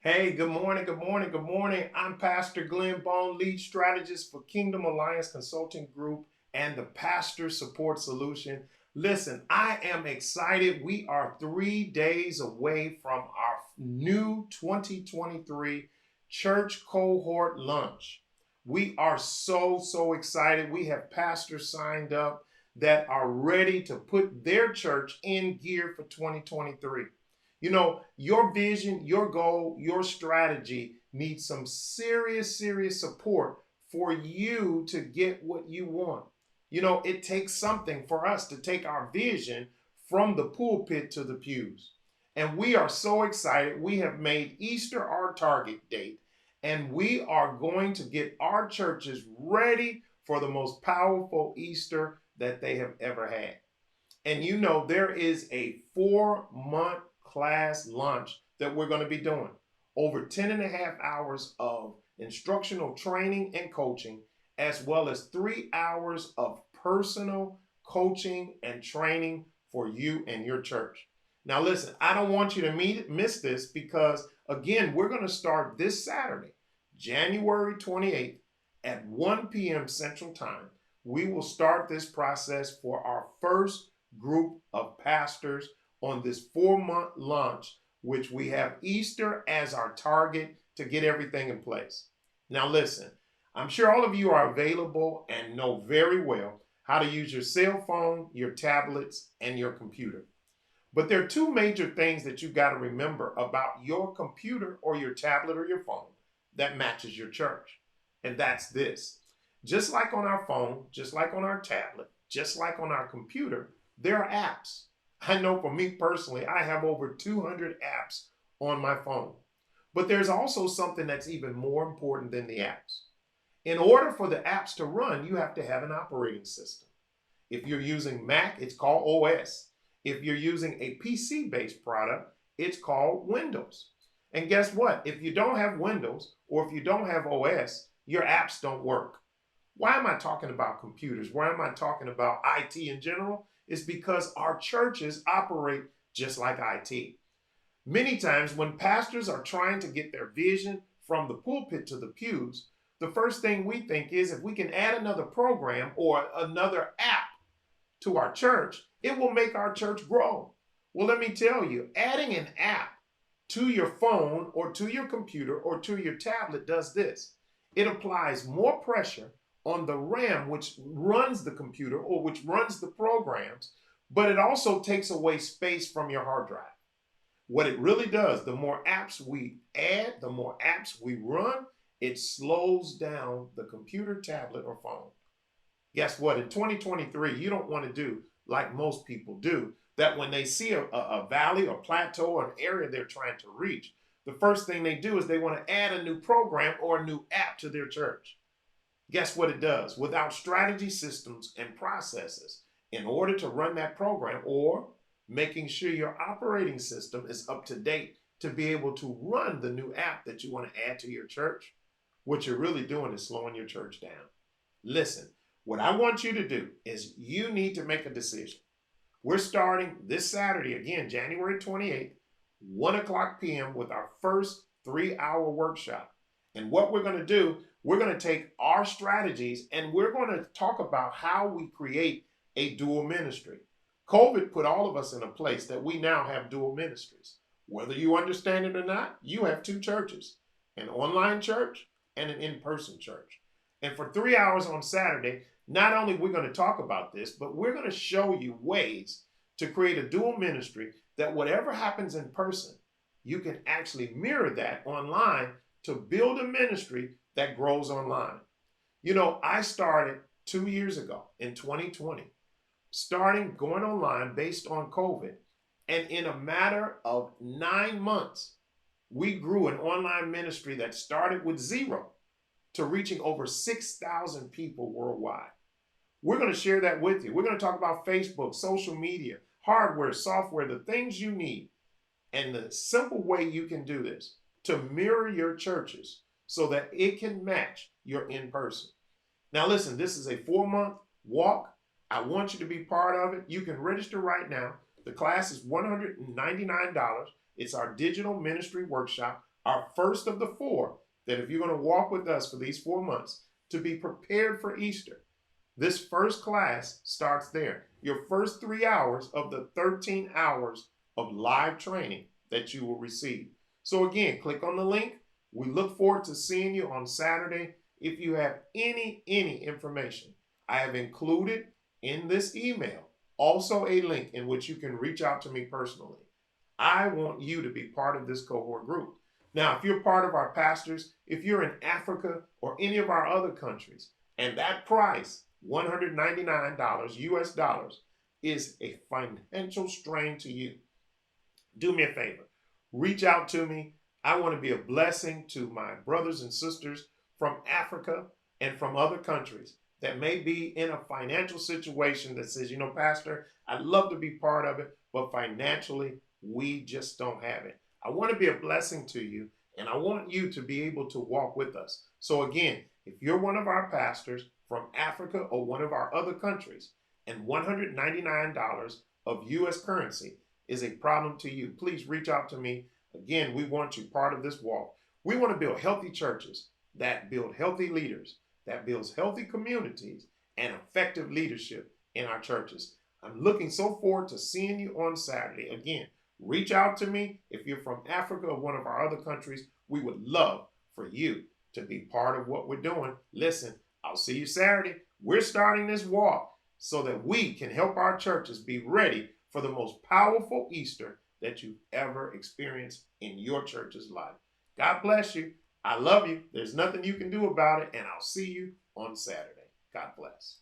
Hey, good morning, good morning, good morning. I'm Pastor Glenn Bone, lead strategist for Kingdom Alliance Consulting Group and the Pastor Support Solution. Listen, I am excited. We are 3 days away from our new 2023 church cohort lunch. We are so excited. We have pastors signed up that are ready to put their church in gear for 2023. Your vision, your goal, your strategy needs some serious support for you to get what you want. It takes something for us to take our vision from the pulpit to the pews. And we are so excited. We have made Easter our target date, and we are going to get our churches ready for the most powerful Easter that they have ever had. And there is a 4-month class launch that we're going to be doing. Over 10 and a half hours of instructional training and coaching, as well as 3 hours of personal coaching and training for you and your church. Now, listen, I don't want you to miss this because, again, we're going to start this Saturday, January 28th at 1 p.m. Central Time. We will start this process for our first group of pastors on this 4-month launch, which we have Easter as our target to get everything in place. Now, listen, I'm sure all of you are available and know very well how to use your cell phone, your tablets, and your computer. But there are two major things that you've got to remember about your computer or your tablet or your phone that matches your church. And that's this. Just like on our phone, just like on our tablet, just like on our computer, there are apps. I know for me personally, I have over 200 apps on my phone. But there's also something that's even more important than the apps. In order for the apps to run, you have to have an operating system. If you're using Mac, it's called OS. If you're using a PC-based product, it's called Windows. And guess what? If you don't have Windows or if you don't have OS, your apps don't work. Why am I talking about computers? Why am I talking about IT in general? It's because our churches operate just like IT. Many times when pastors are trying to get their vision from the pulpit to the pews, the first thing we think is if we can add another program or another app to our church, it will make our church grow. Well, let me tell you, adding an app to your phone or to your computer or to your tablet does this. It applies more pressure on the RAM, which runs the computer or which runs the programs, but it also takes away space from your hard drive. What it really does, the more apps we add, the more apps we run, it slows down the computer, tablet, or phone. Guess what? In 2023, you don't want to do like most people do, that when they see a valley or plateau or an area they're trying to reach, the first thing they do is they want to add a new program or a new app to their church. Guess what it does? Without strategy, systems, and processes, in order to run that program or making sure your operating system is up to date to be able to run the new app that you want to add to your church, what you're really doing is slowing your church down. Listen, what I want you to do is you need to make a decision. We're starting this Saturday, again, January 28th, 1 o'clock p.m. with our first 3-hour workshop. And what we're going to do, we're going to take our strategies and we're going to talk about how we create a dual ministry. COVID put all of us in a place that we now have dual ministries. Whether you understand it or not, you have two churches, an online church and an in-person church. And for 3 hours on Saturday, not only we're going to talk about this, but we're going to show you ways to create a dual ministry that whatever happens in person, you can actually mirror that online to build a ministry that grows online. I started 2 years ago in 2020, starting going online based on COVID. And in a matter of 9 months, we grew an online ministry that started with zero to reaching over 6,000 people worldwide. We're going to share that with you. We're going to talk about Facebook, social media, hardware, software, the things you need, and the simple way you can do this to mirror your churches so that it can match your in-person. Now listen, this is a 4-month walk. I want you to be part of it. You can register right now. The class is $199. It's our digital ministry workshop our first of the four, that if you're going to walk with us for these 4 months to be prepared for Easter, this first class starts there. Your first 3 hours of the 13 hours of live training that you will receive. So again, click on the link. We look forward to seeing you on Saturday. If you have any information, I have included in this email also a link in which you can reach out to me personally. I want you to be part of this cohort group. Now, if you're part of our pastors, if you're in Africa or any of our other countries, and that price, $199 US dollars, is a financial strain to you, do me a favor. Reach out to me. I want to be a blessing to my brothers and sisters from Africa and from other countries that may be in a financial situation that says, Pastor, I'd love to be part of it, but financially, we just don't have it. I want to be a blessing to you, and I want you to be able to walk with us. So again, if you're one of our pastors from Africa or one of our other countries, and $199 of U.S. currency is a problem to you, please reach out to me. Again, we want you part of this walk. We want to build healthy churches that build healthy leaders, that builds healthy communities and effective leadership in our churches. I'm looking so forward to seeing you on Saturday. Again, reach out to me if you're from Africa or one of our other countries. We would love for you to be part of what we're doing. Listen, I'll see you Saturday. We're starting this walk so that we can help our churches be ready for the most powerful Easter that you've ever experienced in your church's life. God bless you. I love you. There's nothing you can do about it, and I'll see you on Saturday. God bless.